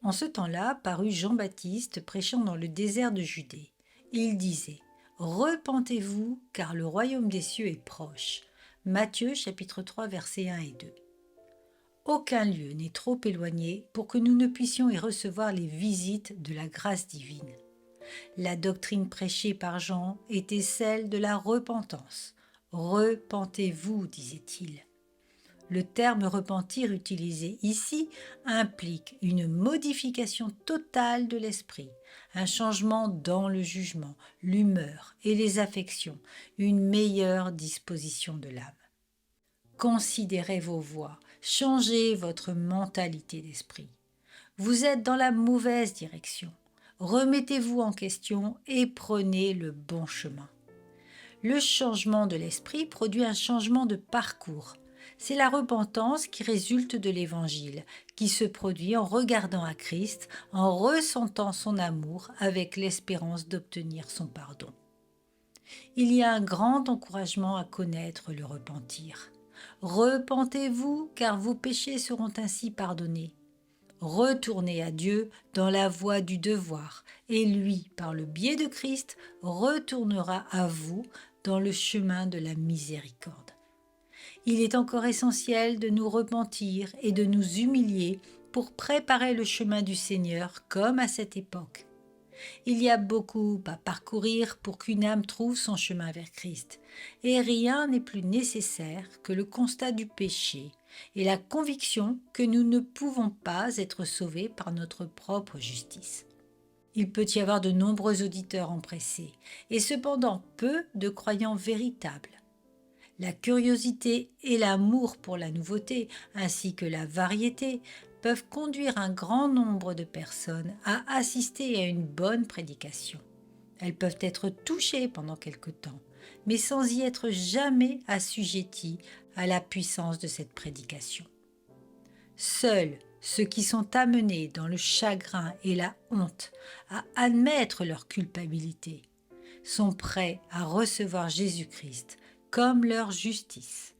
En ce temps-là parut Jean-Baptiste prêchant dans le désert de Judée. Il disait: Repentez-vous, car le royaume des cieux est proche. Matthieu chapitre 3 versets 1 et 2. Aucun lieu n'est trop éloigné pour que nous ne puissions y recevoir les visites de la grâce divine. La doctrine prêchée par Jean était celle de la repentance. Repentez-vous, disait-il. Le terme repentir utilisé ici implique une modification totale de l'esprit, un changement dans le jugement, l'humeur et les affections, une meilleure disposition de l'âme. Considérez vos voies, changez votre mentalité d'esprit. Vous êtes dans la mauvaise direction. Remettez-vous en question et prenez le bon chemin. Le changement de l'esprit produit un changement de parcours. C'est la repentance qui résulte de l'Évangile, qui se produit en regardant à Christ, en ressentant son amour avec l'espérance d'obtenir son pardon. Il y a un grand encouragement à connaître le repentir. Repentez-vous, car vos péchés seront ainsi pardonnés. Retournez à Dieu dans la voie du devoir, et lui, par le biais de Christ, retournera à vous dans le chemin de la miséricorde. Il est encore essentiel de nous repentir et de nous humilier pour préparer le chemin du Seigneur comme à cette époque. Il y a beaucoup à parcourir pour qu'une âme trouve son chemin vers Christ, et rien n'est plus nécessaire que le constat du péché et la conviction que nous ne pouvons pas être sauvés par notre propre justice. Il peut y avoir de nombreux auditeurs empressés, et cependant peu de croyants véritables. La curiosité et l'amour pour la nouveauté, ainsi que la variété, peuvent conduire un grand nombre de personnes à assister à une bonne prédication. Elles peuvent être touchées pendant quelque temps, mais sans y être jamais assujetties à la puissance de cette prédication. Seuls ceux qui sont amenés dans le chagrin et la honte à admettre leur culpabilité sont prêts à recevoir Jésus-Christ comme leur justice.